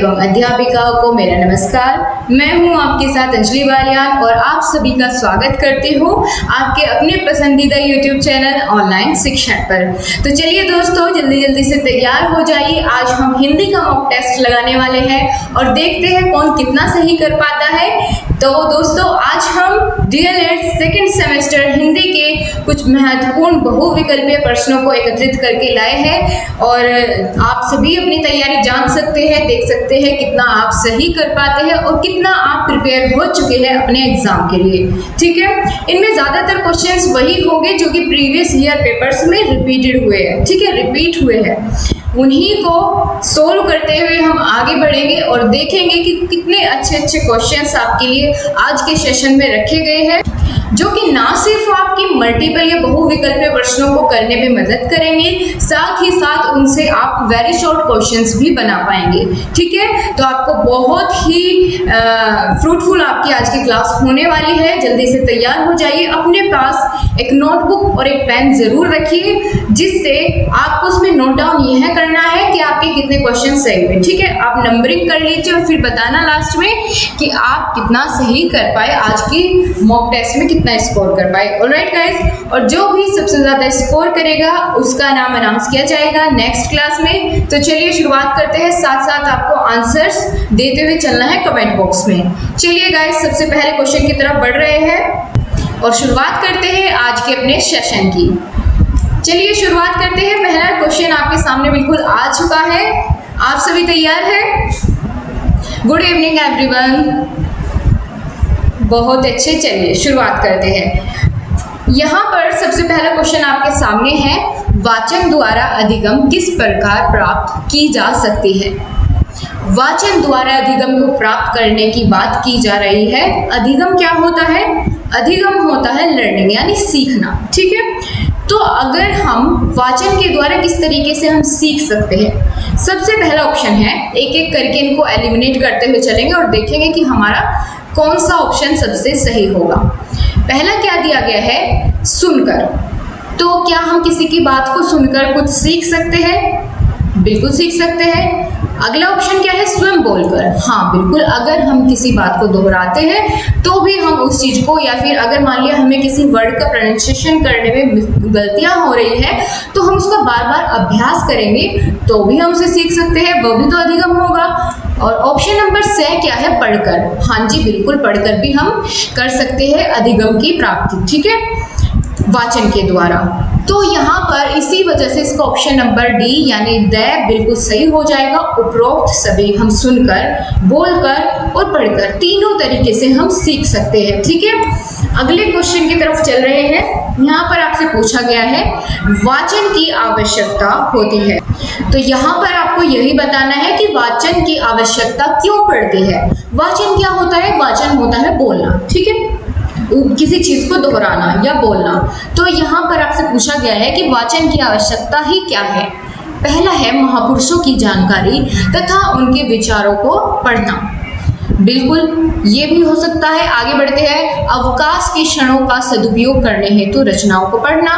एवं अध्यापिकाओं को मेरा नमस्कार। मैं हूं आपके साथ अंजलि वालियान और आप सभी का स्वागत करती हूं आपके अपने पसंदीदा YouTube चैनल ऑनलाइन शिक्षण पर। तो चलिए दोस्तों, जल्दी से तैयार हो जाइए। आज हम हिंदी का मॉक टेस्ट लगाने वाले हैं और देखते हैं कौन कितना सही कर पाता है। तो दोस्तों, आज हम DLED सेकेंड सेमेस्टर हिंदी के कुछ महत्वपूर्ण बहुविकल्पीय प्रश्नों को एकत्रित करके लाए हैं और आप सभी अपनी तैयारी जान सकते हैं, देख सकते हैं कितना आप सही कर पाते हैं और कितना आप प्रिपेयर हो चुके हैं अपने एग्जाम के लिए। ठीक है, इनमें ज़्यादातर क्वेश्चंस वही होंगे जो कि प्रीवियस ईयर पेपर्स में रिपीटेड हुए हैं। ठीक है, रिपीट हुए हैं, उन्हीं को सोल्व करते हुए हम आगे बढ़ेंगे और देखेंगे कि कितने अच्छे क्वेश्चंस आपके लिए आज के सेशन में रखे गए हैं, जो कि ना सिर्फ आपकी मल्टीपल या बहुविकल्पीय प्रश्नों को करने में मदद करेंगे, साथ ही साथ उनसे आप वेरी शॉर्ट क्वेश्चंस भी बना पाएंगे। ठीक है, तो आपको बहुत ही फ्रूटफुल आपकी आज की क्लास होने वाली है। जल्दी से तैयार हो जाइए, अपने पास एक नोटबुक और एक पेन जरूर रखिए, जिससे आपको उसमें नोट डाउन यह करना है कि आपके कितने क्वेश्चन सही हुए। ठीक है, आप नंबरिंग कर लीजिए और फिर बताना लास्ट में कि आप कितना सही कर पाए, आज की मॉक टेस्ट में कितना स्कोर कर पाए। ऑलराइट गाइस, और जो भी सबसे ज्यादा स्कोर करेगा उसका नाम अनाउंस किया जाएगा नेक्स्ट क्लास में। तो चलिए शुरुआत करते हैं, साथ साथ आपको आंसर्स देते हुए चलना है कमेंट बॉक्स में। चलिए गाइस, सबसे पहले क्वेश्चन की तरफ बढ़ रहे हैं और शुरुआत करते हैं आज के अपने सेशन की। चलिए शुरुआत करते हैं। पहला क्वेश्चन आपके सामने बिल्कुल आ चुका है, आप सभी तैयार हैं? गुड इवनिंग एवरीवन, बहुत अच्छे। चलिए शुरुआत करते हैं। यहाँ पर सबसे पहला क्वेश्चन आपके सामने है, वाचन द्वारा अधिगम किस प्रकार प्राप्त की जा सकती है? वाचन द्वारा अधिगम को प्राप्त करने की बात की जा रही है। अधिगम क्या होता है? अधिगम होता है लर्निंग, यानी सीखना। ठीक है, तो अगर हम वाचन के द्वारा किस तरीके से हम सीख सकते हैं, सबसे पहला ऑप्शन है, एक एक करके इनको एलिमिनेट करते हुए चलेंगे और देखेंगे कि हमारा कौन सा ऑप्शन सबसे सही होगा। पहला क्या दिया गया है? सुनकर। तो क्या हम किसी की बात को सुनकर कुछ सीख सकते हैं? बिल्कुल सीख सकते हैं। अगला ऑप्शन क्या है? स्वयं बोलकर। हाँ बिल्कुल, अगर हम किसी बात को दोहराते हैं तो भी हम उस चीज को, या फिर अगर मान लिया हमें किसी वर्ड का प्रोनाउंसिएशन करने में गलतियां हो रही है तो हम उसका बार बार अभ्यास करेंगे तो भी हम उसे सीख सकते हैं, वो भी तो अधिगम होगा। और ऑप्शन नंबर से क्या है? पढ़कर। हाँ जी बिल्कुल, पढ़कर भी हम कर सकते हैं अधिगम की प्राप्ति। ठीक है, वाचन के द्वारा। तो यहाँ पर इसी वजह से इसका ऑप्शन नंबर डी यानी द बिल्कुल सही हो जाएगा। उपरोक्त सभी हम सुनकर, बोलकर और पढ़कर तीनों तरीके से हम सीख सकते हैं। ठीक है, अगले क्वेश्चन की तरफ चल रहे हैं। यहाँ पर आपसे पूछा गया है, वाचन की आवश्यकता होती है। तो यहाँ पर आपको यही बताना है कि वाचन की आवश्यकता क्यों पड़ती है। वाचन क्या होता है? वाचन होता है बोलना। ठीक है, किसी चीज को दोहराना या बोलना। तो यहाँ पर आपसे पूछा गया है कि वाचन की आवश्यकता ही क्या है। पहला है महापुरुषों की जानकारी तथा उनके विचारों को पढ़ना। बिल्कुल ये भी हो सकता है। आगे बढ़ते हैं, अवकाश के क्षणों का सदुपयोग करने हेतु रचनाओं को पढ़ना।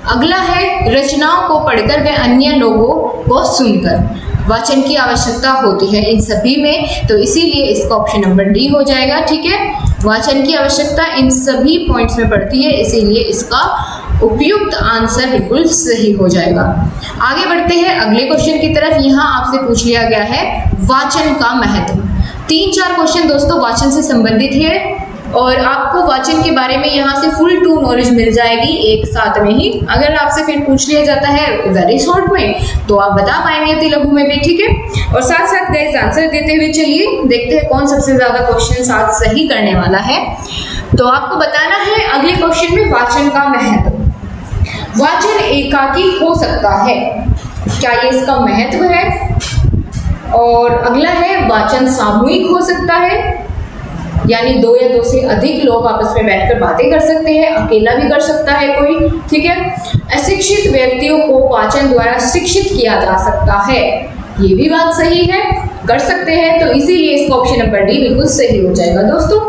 अगला है, रचनाओं को पढ़कर व अन्य लोगों को सुनकर। वाचन की आवश्यकता होती है इन सभी में, तो इसीलिए इसका ऑप्शन नंबर डी हो जाएगा। ठीक है, वाचन की आवश्यकता इन सभी पॉइंट्स में पड़ती है, इसीलिए इसका उपयुक्त आंसर बिल्कुल सही हो जाएगा। आगे बढ़ते हैं अगले क्वेश्चन की तरफ। यहाँ आपसे पूछ लिया गया है वाचन का महत्व। 3-4 क्वेश्चन दोस्तों वाचन से संबंधित है और आपको वाचन के बारे में यहाँ से फुल टू नॉलेज मिल जाएगी एक साथ में ही। अगर आपसे फिर पूछ लिया जाता है वेरी शॉर्ट में तो आप बता पाएंगे अति लघु में भी। ठीक है, और साथ साथ गाइस आंसर देते हुए चलिए देखते हैं कौन सबसे ज्यादा क्वेश्चन आज सही करने वाला है। तो आपको बताना है अगले क्वेश्चन में वाचन का महत्व। वाचन एकाकी हो सकता है, क्या ये इसका महत्व है? और अगला है, वाचन सामूहिक हो सकता है, यानी 2 या 2 से अधिक लोग आपस में बैठकर बातें कर सकते हैं, अकेला भी कर सकता है कोई। ठीक है, अशिक्षित व्यक्तियों को वाचन द्वारा शिक्षित किया जा सकता है, ये भी बात सही है, कर सकते हैं। तो इसीलिए इसका ऑप्शन नंबर डी बिल्कुल सही हो जाएगा। दोस्तों,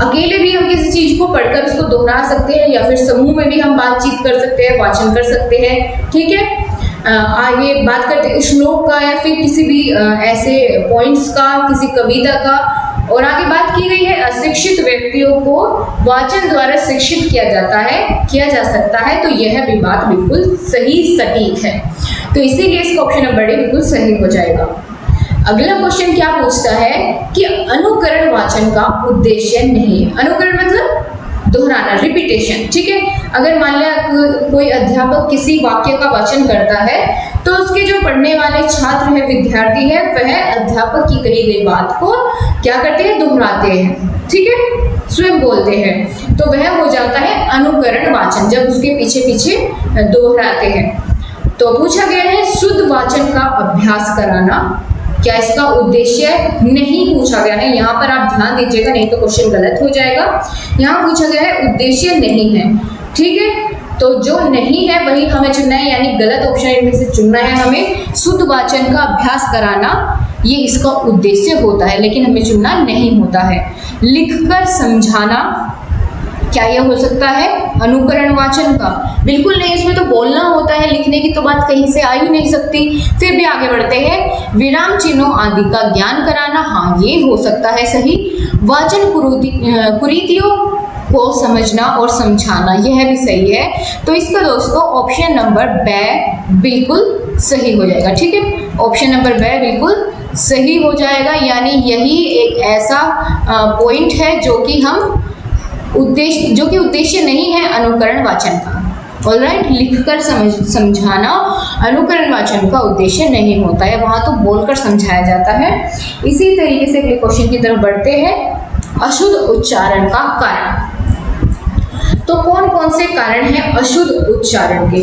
अकेले भी हम किसी चीज को पढ़कर उसको दोहरा सकते हैं या फिर समूह में भी हम बातचीत कर सकते हैं, वाचन कर सकते हैं। ठीक है, आगे बात करते हैं श्लोक का या फिर किसी भी ऐसे पॉइंट्स का, किसी कविता का। और आगे बात की गई है अशिक्षित व्यक्तियों को वाचन द्वारा शिक्षित किया जा सकता है, तो यह भी बात बिल्कुल सही सटीक है। तो इसीलिए इसका ऑप्शन नंबर डी बिल्कुल सही हो जाएगा। अगला क्वेश्चन क्या पूछता है कि अनुकरण वाचन का उद्देश्य नहीं है। अनुकरण मतलब दोहराना, रिपीटेशन, ठीक है। अगर मान लिया कोई अध्यापक किसी वाक्य का वाचन करता है तो उसके जो पढ़ने वाले छात्र है, विद्यार्थी है, वह अध्यापक की कही गई बात को क्या करते हैं, दोहराते हैं, ठीक है, स्वयं बोलते हैं। तो वह हो जाता है अनुकरण वाचन, जब उसके पीछे पीछे दोहराते हैं। तो पूछा गया है शुद्ध वाचन का अभ्यास कराना, क्या इसका उद्देश्य नहीं पूछा गया है। यहाँ पर आप ध्यान दीजिएगा, नहीं तो क्वेश्चन गलत हो जाएगा। यहाँ पूछा गया है उद्देश्य नहीं है, ठीक है। तो जो नहीं है वही हमें चुनना है, यानी गलत ऑप्शन इनमें से चुनना है हमें। शुद्ध वाचन का अभ्यास कराना ये इसका उद्देश्य होता है, लेकिन हमें चुनना नहीं होता है। लिखकर समझाना, क्या यह हो सकता है अनुकरण वाचन का? बिल्कुल नहीं, इसमें तो बोलना होता है, लिखने की तो बात कहीं से आ ही नहीं सकती। फिर भी आगे बढ़ते हैं। विराम चिन्हों आदि का ज्ञान कराना, हाँ ये हो सकता है सही। वाचन कुरीतियों को समझना और समझाना, यह भी सही है। तो इसका दोस्तों ऑप्शन नंबर ब बिल्कुल सही हो जाएगा, ठीक है। ऑप्शन नंबर ब बिल्कुल सही हो जाएगा, यानी यही एक ऐसा पॉइंट है जो कि उद्देश्य नहीं है अनुकरण वाचन का। ऑलराइट, लिखकर समझाना अनुकरण वाचन का उद्देश्य नहीं होता है, वहां तो बोलकर समझाया जाता है। इसी तरीके से अगले क्वेश्चन की तरफ बढ़ते हैं। अशुद्ध उच्चारण का कारण, तो कौन कौन से कारण हैं अशुद्ध उच्चारण के?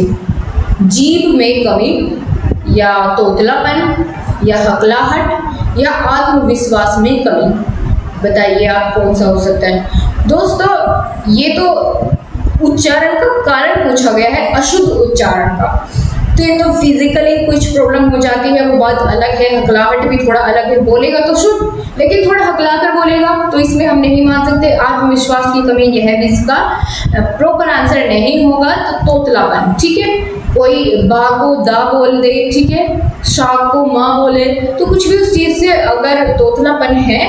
जीभ में कमी, या तोतलापन, या हकलाहट, या आत्मविश्वास में कमी। बताइए आप कौन सा हो सकता है? दोस्तों ये तो उच्चारण का कारण पूछा गया है, अशुद्ध उच्चारण का। तो ये तो फिजिकली कुछ प्रॉब्लम हो जाती है, वो बात अलग है। हकलाहट भी थोड़ा अलग है, बोलेगा तो शुद्ध लेकिन थोड़ा हकला कर बोलेगा, तो इसमें हम नहीं मान सकते। आत्मविश्वास की कमी, यह भी इसका प्रॉपर आंसर नहीं होगा। तो तोतलापन, ठीक है, कोई बा को दा बोल दे, ठीक है, शाह को माँ बोले, तो कुछ भी उस चीज से अगर तोतलापन है,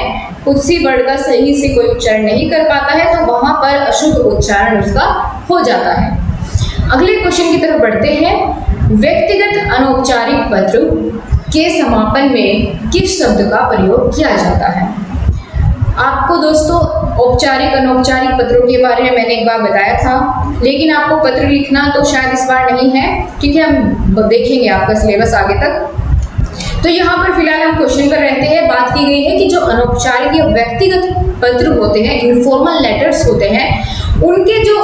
उसी वर्ड का सही से कोई उच्चारण नहीं कर पाता है, तो वहां पर अशुद्ध उच्चारण उसका हो जाता है। अगले क्वेश्चन की तरफ बढ़ते हैं। व्यक्तिगत अनौपचारिक पत्र के समापन में किस शब्द का प्रयोग किया जाता है? आपको दोस्तों औपचारिक अनौपचारिक पत्रों के बारे में मैंने एक बार बताया था, लेकिन आपको पत्र लिखना तो शायद इस बार नहीं है, क्योंकि हम देखेंगे आपका सिलेबस आगे तक। तो यहाँ पर फिलहाल हम क्वेश्चन पर रहते हैं। बात की गई है कि जो अनौपचारिक या व्यक्तिगत पत्र होते हैं, इनफॉर्मल लेटर्स होते हैं, उनके जो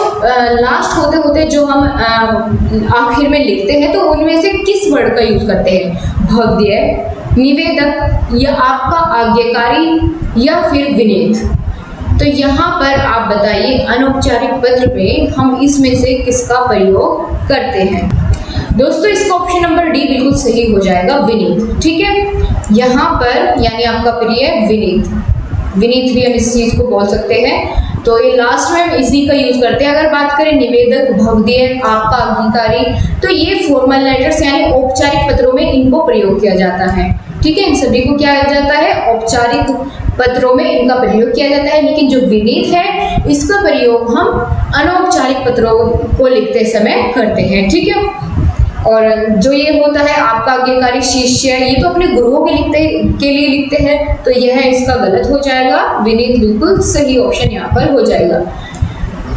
लास्ट होते जो हम आखिर में लिखते हैं, तो उनमें से किस वर्ड का यूज करते हैं? भव्य, निवेदक, या आपका आज्ञाकारी, या फिर विनीत। तो यहाँ पर आप बताइए अनौपचारिक पत्र में हम इसमें से किसका प्रयोग करते हैं? दोस्तों इसका ऑप्शन नंबर डी बिल्कुल सही हो जाएगा, विनीत, ठीक है। यहाँ पर यानी आपका प्रिय विनीत, विनीत भी हम इस चीज को बोल सकते हैं। तो ये लास्ट में हम इसी का यूज करते हैं। अगर बात करें निवेदक, भव्य, आपका अधिकारी, तो ये फॉर्मल लेटर्स यानी औपचारिक पत्रों में इनको प्रयोग किया जाता है, ठीक है। इन सभी को क्या किया जाता है? औपचारिक पत्रों में इनका प्रयोग किया जाता है। लेकिन जो विनीत है, इसका प्रयोग हम अनौपचारिक पत्रों को लिखते समय करते हैं, ठीक है। और जो ये होता है आपका आज्ञाकारी, शिष्य, ये तो अपने गुरुओं के लिए लिखते हैं, तो यह इसका गलत हो जाएगा। विनीत बिल्कुल सही ऑप्शन यहाँ पर हो जाएगा।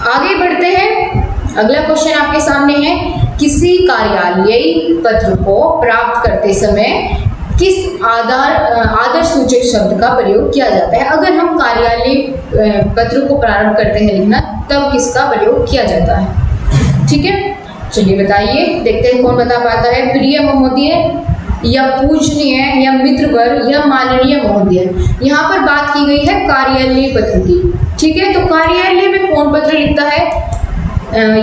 आगे बढ़ते हैं। अगला क्वेश्चन आपके सामने है। किसी कार्यालयीय पत्र को प्राप्त करते समय किस आदर सूचक शब्द का प्रयोग किया जाता है? अगर हम कार्यालयीय पत्र को प्रारंभ करते हैं लिखना, तब किसका प्रयोग किया जाता है? ठीक है, चलिए बताइए, देखते हैं कौन बता पाता है। प्रिय महोदय, या पूजनीय, या मित्रवर, या माननीय महोदय। यहाँ पर बात की गई है कार्यालयीय पत्र की, ठीक है। तो कार्यालय में कौन पत्र लिखता है?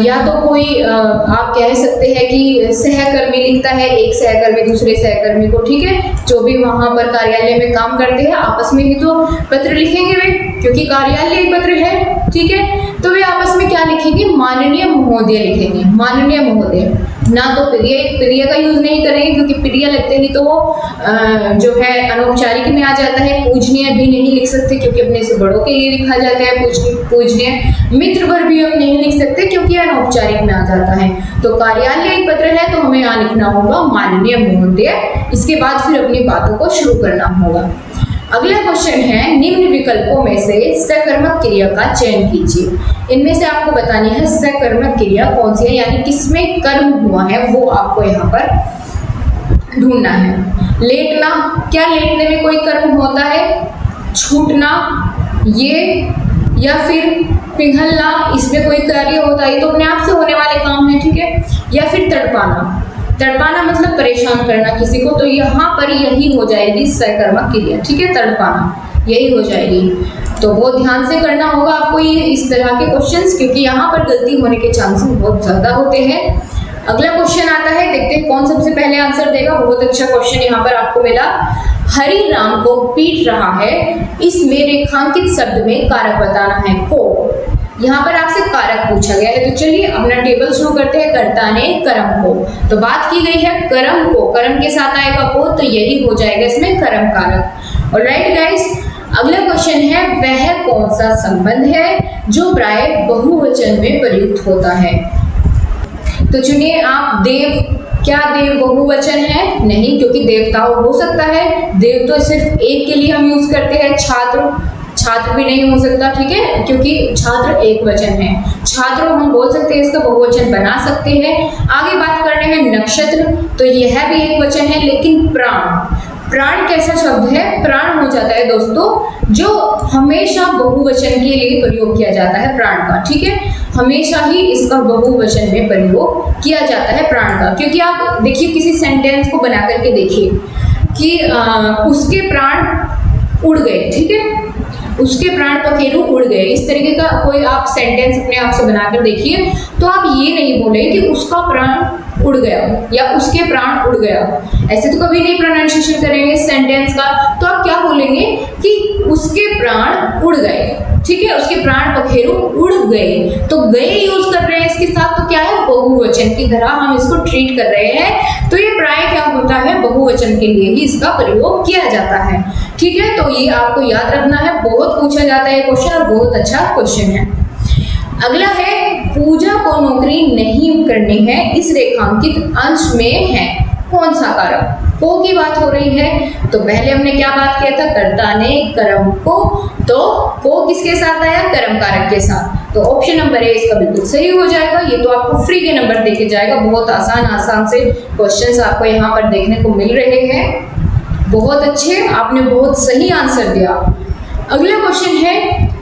या तो कोई आप कह सकते हैं कि सहकर्मी लिखता है, एक सहकर्मी दूसरे सहकर्मी को, ठीक है। जो भी वहां पर कार्यालय में काम करते हैं आपस में ही तो पत्र लिखेंगे वे, क्योंकि कार्यालय पत्र है, ठीक है। तो वे आपस में क्या लिखेंगे, माननीय महोदय लिखेंगे, माननीय महोदय। ना तो प्रिय का यूज नहीं करेंगे, क्योंकि प्रिय लगते ही तो वो जो है अनौपचारिक में आ जाता है। पूजनीय भी नहीं लिख सकते, क्योंकि अपने से बड़ों के लिए लिखा जाता है पूजनीय। मित्र पर भी हम नहीं लिख सकते, क्योंकि अनौपचारिक में आ जाता है। तो कार्यालय पत्र है तो हमें यहाँ लिखना होगा माननीय महोदय। इसके बाद फिर अपनी बातों को शुरू करना होगा। अगला क्वेश्चन है, निम्न विकल्पों में से सकर्मक क्रिया का चयन कीजिए। इनमें से आपको बतानी है सकर्मक क्रिया कौन सी है, यानी किसमें कर्म हुआ है, वो आपको यहाँ पर ढूंढना है। लेटना, क्या लेटने में कोई कर्म होता है? छूटना, ये, या फिर पिघलना, इसमें कोई कार्य होता है, तो अपने आप से होने वाले काम है, ठीक है। या फिर तड़पाना, तड़पाना मतलब परेशान करना किसी को, तो यहाँ पर यही हो जाएगी सकर्मक क्रिया, ठीक है। तड़पाना यही हो जाएगी। तो बहुत ध्यान से करना होगा आपको ये इस तरह के क्वेश्चंस, क्योंकि यहाँ पर गलती होने के चांसेस बहुत ज़्यादा होते हैं। अगला क्वेश्चन आता है, देखते हैं कौन सबसे पहले आंसर देगा। बहुत अच्छा क्वेश्चन यहाँ पर आपको मिला। हरि राम को पीट रहा है, इसमें रेखांकित शब्द में कारक बताना है। को, यहाँ पर आपसे कारक पूछा गया है, तो चलिए अपना टेबल शुरू करते हैं। कर्ता ने कर्म को, तो बात की गई है कर्म को, कर्म के साथ आएगा को, तो यही हो जाएगा इसमें कर्म कारक। ऑलराइट गाइस, अगला क्वेश्चन है, वह कौन सा संबंध है जो प्राय बहुवचन में प्रयुक्त होता है? तो चुनिए आप। देव, क्या देव बहुवचन है? नहीं, क्योंकि देवताओं हो सकता है, देव तो सिर्फ एक के लिए हम यूज करते हैं। छात्र, छात्र भी नहीं हो सकता, ठीक है, क्योंकि छात्र एक वचन है। छात्र हम बोल सकते हैं, इसका बहुवचन बना सकते हैं। आगे बात करने में नक्षत्र, तो यह भी एक वचन है। लेकिन प्राण, प्राण कैसा शब्द है? प्राण हो जाता है दोस्तों जो हमेशा बहुवचन के लिए प्रयोग किया जाता है, प्राण का, ठीक है। हमेशा ही इसका बहुवचन में प्रयोग किया जाता है प्राण का, क्योंकि आप देखिए किसी सेंटेंस को बना करके देखिए कि उसके प्राण उड़ गए, ठीक है, उसके प्राण पखेरु उड़ गए। इस तरीके का कोई आप सेंटेंस अपने आप से बनाकर देखिए, तो आप ये नहीं बोले कि उसका प्राण उड़ गया या उसके प्राण उड़ गया, ऐसे तो कभी नहीं प्रोनाउंसिएशन करेंगे सेंटेंस का। तो आप क्या बोलेंगे कि उसके प्राण उड़ गए, ठीक है, उसके प्राण पखेरु उड़ गए। तो गए यूज कर रहे हैं इसके साथ, तो क्या है, बहुवचन की तरह हम इसको ट्रीट कर रहे हैं। तो ये प्राय क्या होता है, बहुवचन के लिए ही इसका प्रयोग किया जाता है, ठीक है। तो ये आपको याद रखना है, बहुत पूछा जाता है क्वेश्चन और बहुत अच्छा क्वेश्चन है। अगला है, पूजा को नौकरी नहीं करनी है, इस रेखांकित अंश में है कौन सा कारक? को की बात हो रही है, तो पहले हमने क्या बात किया था, कर्ता ने कर्म को, तो को किसके साथ आया, कर्म कारक के साथ। तो ऑप्शन नंबर ए इसका बिल्कुल सही हो जाएगा। ये तो आपको फ्री के नंबर देके जाएगा। बहुत आसान से क्वेश्चंस आपको यहाँ पर देखने को मिल रहे हैं, बहुत अच्छे, आपने बहुत सही आंसर दिया। अगला क्वेश्चन है,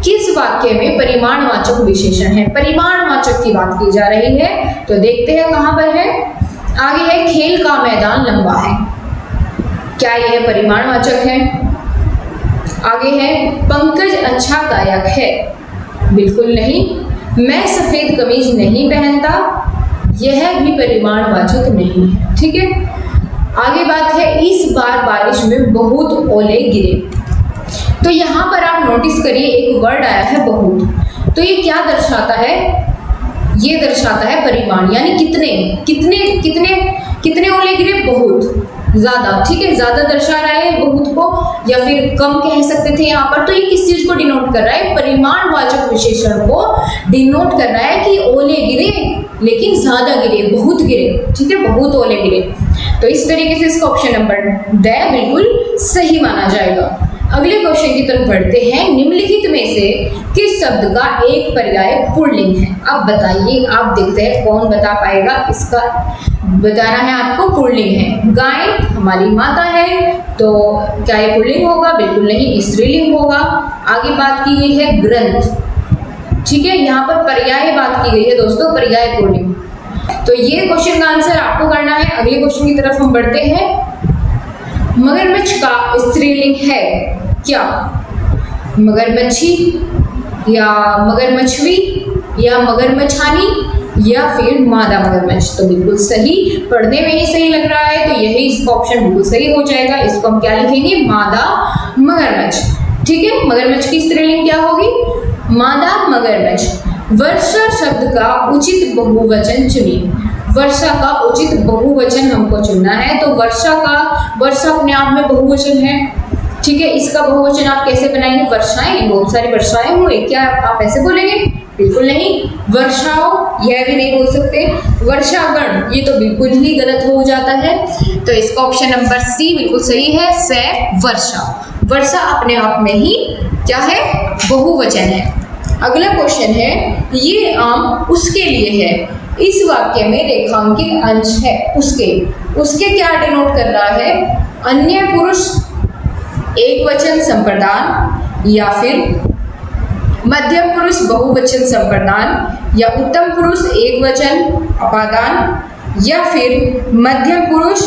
किस वाक्य में परिमाणवाचक विशेषण है? परिमाणवाचक की बात की जा रही है, तो देखते हैं कहां पर है। आगे है, खेल का मैदान लंबा है, क्या यह परिमाणवाचक है? आगे है, पंकज अच्छा गायक है, बिल्कुल नहीं। मैं सफेद कमीज नहीं पहनता, यह भी परिमाणवाचक नहीं है, ठीक है। आगे बात है, इस बार बारिश में बहुत ओले गिरे, तो यहाँ पर आप नोटिस करिए एक वर्ड आया है बहुत, तो ये क्या दर्शाता है, ये दर्शाता है परिमाण, यानी कितने कितने कितने कितने ओले गिरे, बहुत ज्यादा, ठीक है, ज्यादा दर्शा रहा है बहुत को, या फिर कम कह सकते थे यहाँ पर। तो ये किस चीज को डिनोट कर रहा है, परिमाणवाचक विशेषण को डिनोट कर रहा है कि ओले गिरे लेकिन ज्यादा गिरे, बहुत गिरे, ठीक है, बहुत ओले गिरे। तो इस तरीके से इसका ऑप्शन नंबर ड बिल्कुल सही माना जाएगा। अगले क्वेश्चन की तरफ बढ़ते हैं, निम्नलिखित में से किस शब्द का एक पर्याय पुल्लिंग है? अब बताइए, आप देखते हैं कौन बता पाएगा, इसका बताना है आपको। पुल्लिंग है, गाय हमारी माता है, तो क्या ये पुल्लिंग होगा? बिल्कुल नहीं, स्त्रीलिंग होगा। आगे बात की गई है ग्रंथ, ठीक है, यहाँ पर पर्याय बात की गई है दोस्तों, पर्याय पुल्लिंग। तो ये क्वेश्चन का आंसर आपको करना है। अगले क्वेश्चन की तरफ हम बढ़ते हैं, मगरमच्छ का स्त्रीलिंग है क्या? मगरमच्छी या मगरमच्छवी या मगरमच्छानी या फिर मादा मगरमच्छ? तो बिल्कुल सही, पढ़ने में ही सही लग रहा है, तो यही इसका ऑप्शन बिल्कुल सही हो जाएगा। इसको हम क्या लिखेंगे, मादा मगरमच्छ। ठीक है। मगरमच्छ की स्त्रीलिंग क्या होगी? मादा मगरमच्छ। वर्षा शब्द का उचित बहुवचन चुनिए। वर्षा का उचित बहुवचन हमको चुनना है। तो वर्षा अपने आप में बहुवचन है, ठीक है। इसका बहुवचन आप कैसे बनाएंगे? वर्षाएं, बहुत सारी वर्षाएं हुई, क्या आप ऐसे बोलेंगे? बिल्कुल नहीं। वर्षाओं यह भी नहीं बोल सकते। वर्षागण ये तो बिल्कुल ही गलत हो जाता है। तो इसका ऑप्शन नंबर सी बिल्कुल सही है, से वर्षा। वर्षा अपने आप में ही क्या है? बहुवचन है। अगला क्वेश्चन है, ये आम उसके लिए है। इस वाक्य में रेखांकित अंश है उसके क्या डिनोट कर रहा है? अन्य पुरुष एक वचन संप्रदान, या फिर मध्यम पुरुष बहुवचन संप्रदान, या उत्तम पुरुष एक वचन अपादान, या फिर मध्यम पुरुष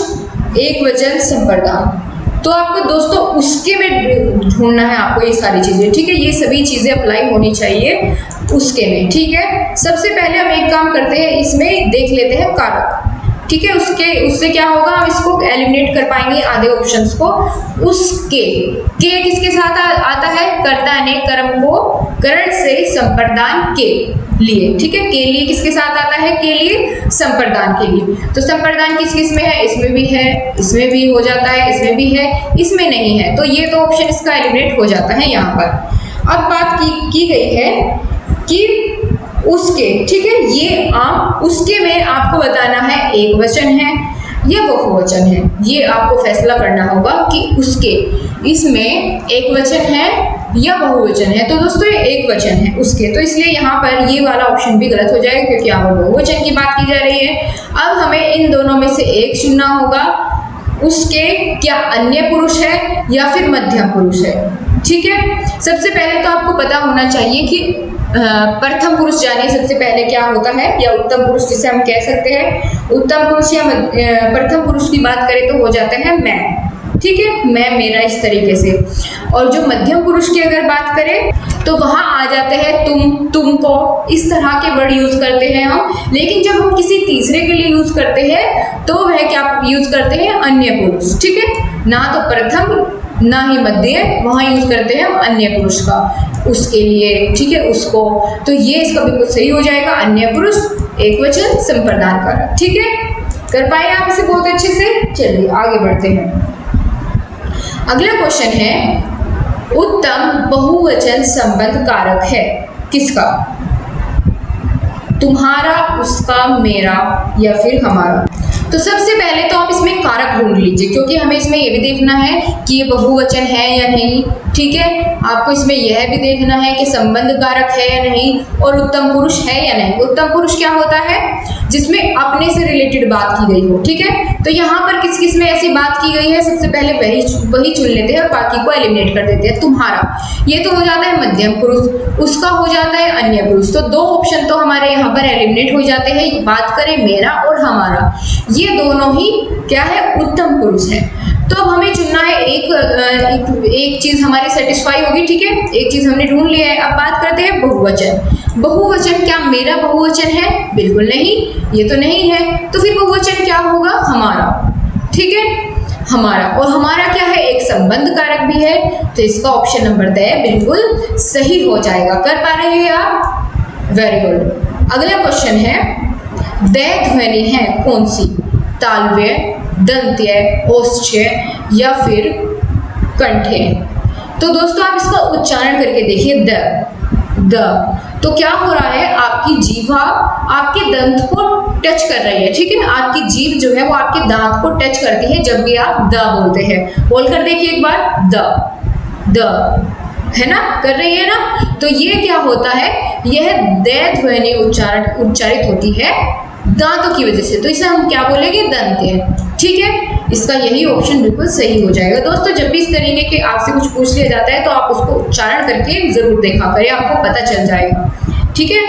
एक वचन संप्रदान। तो आपको दोस्तों उसके में ढूंढना है आपको ये सारी चीजें, ठीक है। ये सभी चीजें अप्लाई होनी चाहिए उसके में, ठीक है। सबसे पहले हम एक काम करते हैं, इसमें देख लेते हैं कारक, ठीक है। उससे क्या होगा, हम इसको एलिमिनेट कर पाएंगे आधे ऑप्शंस को। उसके के किसके साथ आता है? कर्ता ने कर्म को करण से संप्रदान के लिए, ठीक है। के लिए किसके साथ आता है? के लिए संप्रदान के लिए। तो संप्रदान किस किस में है? इसमें भी है, इसमें भी हो जाता है, इसमें भी है, इसमें नहीं है। तो ये तो ऑप्शन इसका एलिमिनेट हो जाता है यहाँ पर। अब बात की गई है कि उसके, ठीक है। ये आम उसके में आपको बताना है एक वचन है या बहुवचन है, ये आपको फैसला करना होगा कि उसके इसमें एक वचन है या बहुवचन है। तो दोस्तों ये एक वचन है उसके, तो इसलिए यहाँ पर ये वाला ऑप्शन भी गलत हो जाएगा क्योंकि यहाँ पर बहुवचन की बात की जा रही है। अब हमें इन दोनों में से एक चुनना होगा। उसके क्या अन्य पुरुष है या फिर मध्यम पुरुष है, ठीक है। सबसे पहले तो आपको पता होना चाहिए कि प्रथम पुरुष जानिए सबसे पहले क्या होता है, या उत्तम पुरुष जिसे हम कह सकते हैं। उत्तम पुरुष या प्रथम पुरुष की बात करें तो हो जाता है मैं, ठीक है, मैं मेरा इस तरीके से। और जो मध्यम पुरुष की अगर बात करें तो वहां आ जाते हैं तुम, तुमको, इस तरह के वर्ड यूज करते हैं हम। लेकिन जब हम किसी तीसरे के लिए यूज करते हैं तो वह क्या यूज करते हैं? अन्य पुरुष, ठीक है। ना तो प्रथम ना ही मध्य, वहां यूज करते हैं हम अन्य पुरुष का उसके लिए, ठीक है, उसको। तो ये इसका बिल्कुल सही हो जाएगा, अन्य पुरुष एक वचन संप्रदान कारक, ठीक है। कर पाए आप इसे बहुत अच्छे से? चलिए आगे बढ़ते हैं। अगला क्वेश्चन है, उत्तम बहुवचन संबंध कारक है किसका? तुम्हारा, उसका, मेरा या फिर हमारा। तो सबसे पहले तो आप इसमें कारक ढूंढ लीजिए क्योंकि हमें इसमें यह भी देखना है कि ये बहुवचन है या नहीं, ठीक है। आपको इसमें यह भी देखना है कि संबंध कारक है या नहीं, और उत्तम पुरुष है या नहीं। उत्तम पुरुष क्या होता है? जिसमें अपने से रिलेटेड बात की गई हो, ठीक है। तो यहाँ पर किस किस में ऐसी बात की गई है? सबसे पहले वही चुन लेते हैं और बाकी को एलिमिनेट कर देते हैं। तुम्हारा ये तो हो जाता है मध्यम पुरुष, उसका हो जाता है अन्य पुरुष। तो दो ऑप्शन तो हमारे यहाँ पर एलिमिनेट हो जाते हैं। बात करें मेरा और हमारा, ये दोनों ही क्या है? उत्तम पुरुष है। तो अब हमें चुनना है एक चीज हमारी सेटिस्फाई होगी, ठीक है। एक चीज हमने ढूंढ लिया है। अब बात करते हैं बहुवचन। बहुवचन क्या मेरा बहुवचन है? बिल्कुल नहीं, ये तो नहीं है। तो फिर बहुवचन क्या होगा? हमारा, ठीक है, हमारा। और हमारा क्या है? एक संबंध कारक भी है। तो इसका ऑप्शन नंबर द बिल्कुल सही हो जाएगा। कर पा रहे हैं आप? Very good. अगला क्वेश्चन है, द ध्वनि है कौन सी? तालव्य, दंत्य, ओष्ठ्य या फिर कंठ्य। तो दोस्तों आप इसका उच्चारण करके देखिए, द। तो क्या हो रहा है? आपकी जीवा आपके दंत को टच कर रही है, ठीक है ना। आपकी जीभ जो है वो आपके दांत को टच करती है जब भी आप द बोलते हैं। बोल कर देखिए एक बार, द, है ना, कर रही है ना। तो ये क्या होता है? यह द ध्वनि उच्चारित होती है दांतों की वजह से। तो इसे हम क्या बोलेंगे? दंत्य, ठीक है। इसका यही ऑप्शन बिल्कुल सही हो जाएगा। दोस्तों जब भी इस तरीके के आपसे कुछ पूछ लिया जाता है तो आप उसको उच्चारण करके जरूर देखा करें, आपको पता चल जाएगा, ठीक है,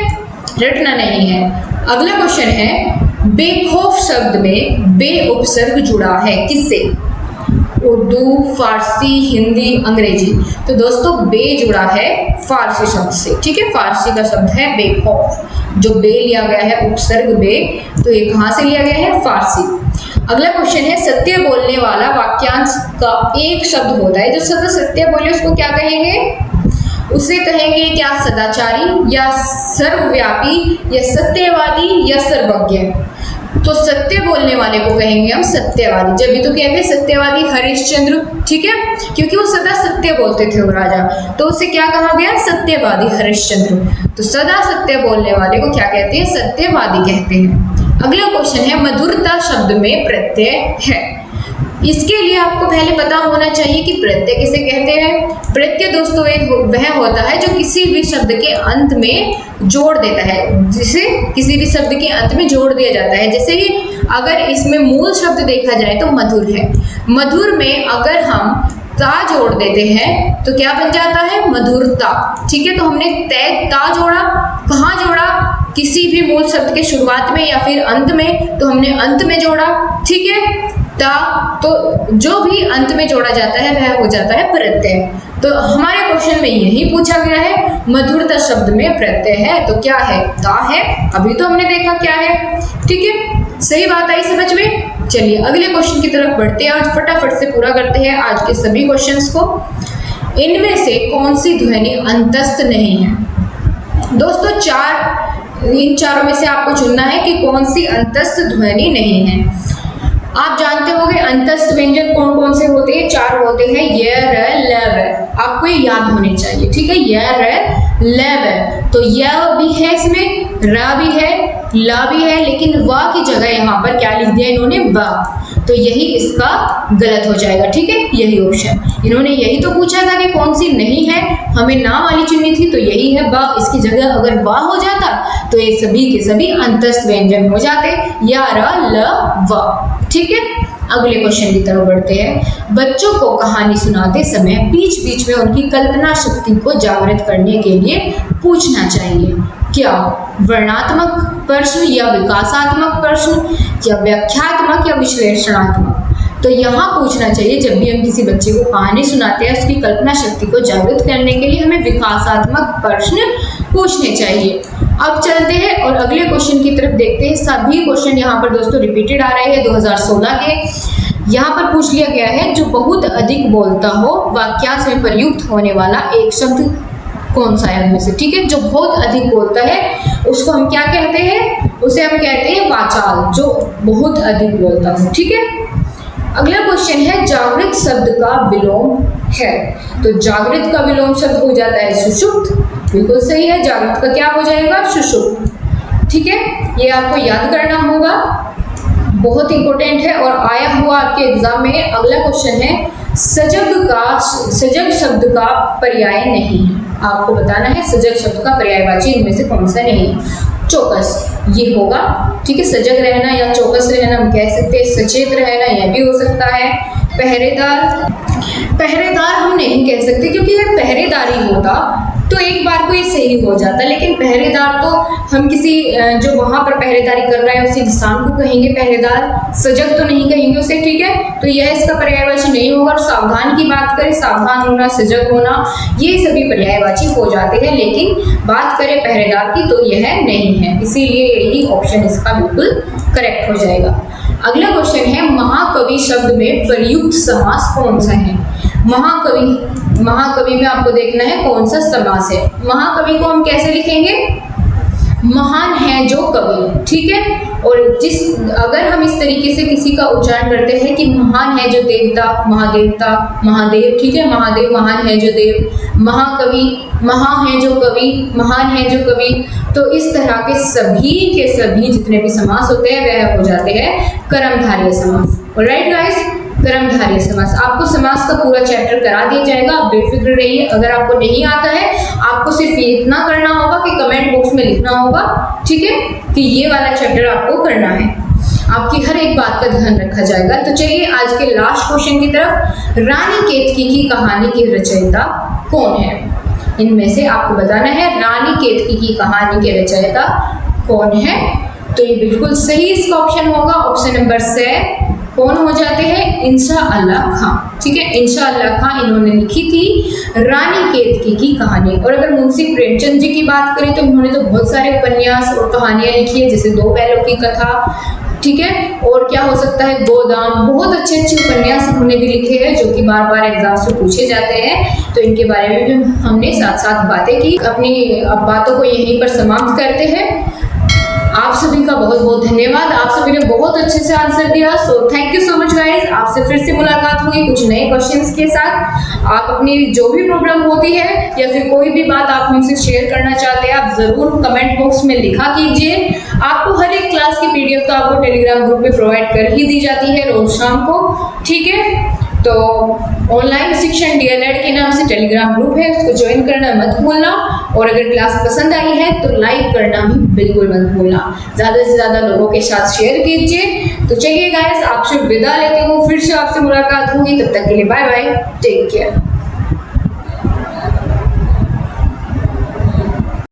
रटना नहीं है। अगला क्वेश्चन है, बेखौफ शब्द में बे उपसर्ग जुड़ा है किससे? उर्दू, फारसी, हिंदी, अंग्रेजी। तो दोस्तों बे जुड़ा है फारसी शब्द से, ठीक है। फारसी का शब्द है बेखौफ। जो बे लिया गया है उपसर्ग बे, तो ये कहाँ से लिया गया है? फारसी। अगला क्वेश्चन है सत्य बोलने वाला वाक्यांश का एक शब्द होता है। जो सदा सत्य बोले उसको क्या कहेंगे? उसे कहेंगे क्या सदाचारी या सर्वव्यापी या सत्यवादी या सर्वज्ञ। तो सत्य बोलने वाले को कहेंगे हम सत्यवादी। जब भी तो कहते हैं सत्यवादी हरिश्चंद्र, ठीक है, क्योंकि वो सदा सत्य बोलते थे वो राजा, तो उसे क्या कहा गया? सत्यवादी हरिश्चंद्र। तो सदा सत्य बोलने वाले को क्या कहते हैं? सत्यवादी कहते हैं। अगला क्वेश्चन है मधुरता शब्द में प्रत्यय है। इसके लिए आपको पहले पता होना चाहिए कि प्रत्यय किसे कहते हैं। प्रत्यय दोस्तों वह होता है जो किसी भी शब्द के अंत में जोड़ देता है, जिसे किसी भी शब्द के अंत में जोड़ दिया जाता है। जैसे कि अगर इसमें मूल शब्द देखा जाए तो मधुर है, मधुर में अगर हम ता जोड़ देते हैं तो क्या बन जाता है? मधुरता। ठीक है, तो हमने ता जोड़ा, कहाँ जोड़ा? किसी भी मूल शब्द के शुरुआत में या फिर अंत में, तो हमने अंत में जोड़ा। ठीक है, ता, तो जो भी अंत में जोड़ा जाता है वह हो जाता है प्रत्यय। तो हमारे क्वेश्चन में यही पूछा गया है मधुरता शब्द में प्रत्यय है, तो क्या है? ता है। अभी तो हमने देखा क्या है। ठीक है, सही बात आई समझ में। चलिए अगले क्वेश्चन की तरफ बढ़ते हैं और फटाफट से पूरा करते हैं आज के सभी क्वेश्चंस को। इनमें से कौन सी ध्वनि अंतस्थ नहीं है? दोस्तों इन चारों में से आपको चुनना है कि कौन सी अंतस्थ ध्वनि नहीं है। आप जानते होंगे अंतस्थ व्यंजन कौन कौन से होते हैं? 4 होते हैं, य, र, ल, व। आपको ये याद होने चाहिए। ठीक है, य, र, ल, व। तो य भी है इसमें, र भी है, ल भी है, लेकिन व की जगह यहाँ पर क्या लिख दिया इन्होंने? व। तो यही इसका गलत हो जाएगा। ठीक है, यही ऑप्शन। इन्होंने यही तो पूछा था कि कौन सी नहीं है, हमें नाम वाली चुननी थी, तो यही है ब। इसकी जगह अगर व हो जाता तो ये सभी के सभी अंतस्थ व्यंजन हो जाते, या, र, ल, व। ठीक है, अगले क्वेश्चन की तरफ बढ़ते हैं। बच्चों को कहानी सुनाते समय बीच बीच में उनकी कल्पना शक्ति को जागृत करने के लिए पूछना चाहिए। क्या वर्णनात्मक प्रश्न या विकासात्मक प्रश्न या व्याख्यात्मक या विश्लेषणात्मक? तो यहाँ पूछना चाहिए जब भी हम किसी बच्चे को कहानी सुनाते हैं उसकी कल्पना शक्ति को जागृत करने के लिए हमें विकासात्मक प्रश्न पूछने चाहिए। अब चलते हैं और अगले क्वेश्चन की तरफ देखते हैं। सभी क्वेश्चन यहाँ पर दोस्तों रिपीटेड आ रहे हैं 2016 के। यहाँ पर पूछ लिया गया है जो बहुत अधिक बोलता हो वाक्यांश में प्रयुक्त होने वाला एक शब्द कौन सा है इनमें से? ठीक है, जो बहुत अधिक बोलता है उसको हम क्या कहते हैं? उसे हम कहते हैं वाचाल, जो बहुत अधिक बोलता हो। ठीक है, अगला क्वेश्चन है जागृत शब्द का विलोम है। तो जागृत का विलोम शब्द हो जाता है सुषुप्त। बिल्कुल सही है, जागृत का क्या हो जाएगा? सुषुप्त। ठीक है, ये आपको याद करना होगा, बहुत इंपॉर्टेंट है और आया हुआ आपके एग्जाम में। अगला क्वेश्चन है सजग शब्द का पर्याय नहीं है। आपको बताना है सजग शब्द का पर्यायवाची इनमें से कौन सा नहीं है। चौकस ये होगा। ठीक है, सजग रहना या चौकस रहना हम कह सकते हैं, सचेत रहना यह भी हो सकता है। पहरेदार हम नहीं कह सकते क्योंकि यह पहरेदारी होता तो एक बार को ये सही हो जाता, लेकिन पहरेदार तो हम किसी जो वहां पर पहरेदारी कर रहा है उसी इंसान को कहेंगे पहरेदार, सजग तो नहीं कहेंगे उसे। ठीक है, तो यह इसका पर्यायवाची नहीं होगा। और सावधान की बात करें, सावधान होना, सजग होना, ये सभी पर्यायवाची हो जाते हैं, लेकिन बात करें पहरेदार की तो यह नहीं है, इसीलिए यही ऑप्शन इसका बिल्कुल करेक्ट हो जाएगा। अगला क्वेश्चन है महाकवि शब्द में प्रयुक्त समास कौन सा है? महाकवि में आपको देखना है कौन सा समास है। महाकवि को हम कैसे लिखेंगे? महान है जो कवि। ठीक है, और अगर हम इस तरीके से किसी का उच्चारण करते हैं कि महान है जो देवता, महादेव। ठीक है, महादेव महान है जो देव, महाकवि महा है जो कवि, महान है जो कवि, तो इस तरह के सभी जितने भी समास होते हैं वह हो जाते हैं कर्मधारय समास। ऑलराइट गाइस, कर्मधारय समास। आपको समास का पूरा चैप्टर करा दिया जाएगा, आप बेफिक्र रहिए। अगर आपको नहीं आता है आपको सिर्फ इतना करना होगा कि कमेंट बॉक्स में लिखना होगा, ठीक है, कि ये वाला चैप्टर आपको करना है। आपकी हर एक बात का ध्यान रखा जाएगा। तो चलिए आज के लास्ट क्वेश्चन की तरफ। रानी केतकी की कहानी की रचयिता कौन है? इनमें से आपको बताना है रानी केतकी की कहानी के रचयिता कौन है। तो ये बिल्कुल सही इसका ऑप्शन होगा, ऑप्शन नंबर से कौन हो जाते हैं? इंशाअल्लाह खां। ठीक है, इंशाअल्लाह खां इन्होंने लिखी थी रानी केतकी की कहानी। और अगर मुंशी प्रेमचंद जी की बात करें तो इन्होंने तो बहुत सारे उपन्यास और कहानियां लिखी है, जैसे दो बैलों की कथा, ठीक है। और क्या हो सकता है, गोदाम, बहुत अच्छे अच्छे उपन्यास उन्होंने भी लिखे हैं जो कि बार बार एग्जाम्स में पूछे जाते हैं, तो इनके बारे में भी हमने साथ साथ बातें की। अपनी अब बातों को यहीं पर समाप्त करते हैं। आप सभी का बहुत बहुत धन्यवाद, आप सभी ने बहुत अच्छे से आंसर दिया। So thank you so much guys. आपसे फिर से मुलाकात होगी कुछ नए क्वेश्चंस के साथ। आप अपनी जो भी प्रॉब्लम होती है या फिर कोई भी बात आप मुझसे शेयर करना चाहते हैं, आप जरूर कमेंट बॉक्स में लिखा कीजिए। आपको हर एक क्लास की पीडीएफ तो आपको टेलीग्राम ग्रुप में प्रोवाइड कर ही दी जाती है रोज शाम को, ठीक है। तो ऑनलाइन शिक्षण डीएलएड के नाम से टेलीग्राम ग्रुप है, उसको ज्वाइन करना मत भूलना। और अगर क्लास पसंद आई है तो लाइक करना भी बिल्कुल मत भूलना, ज़्यादा से ज़्यादा लोगों के साथ शेयर कीजिए। तो चलिए गाइस, आपसे विदा लेती हूँ, फिर से आपसे मुलाकात होगी, तब तक के लिए बाय बाय, टेक केयर।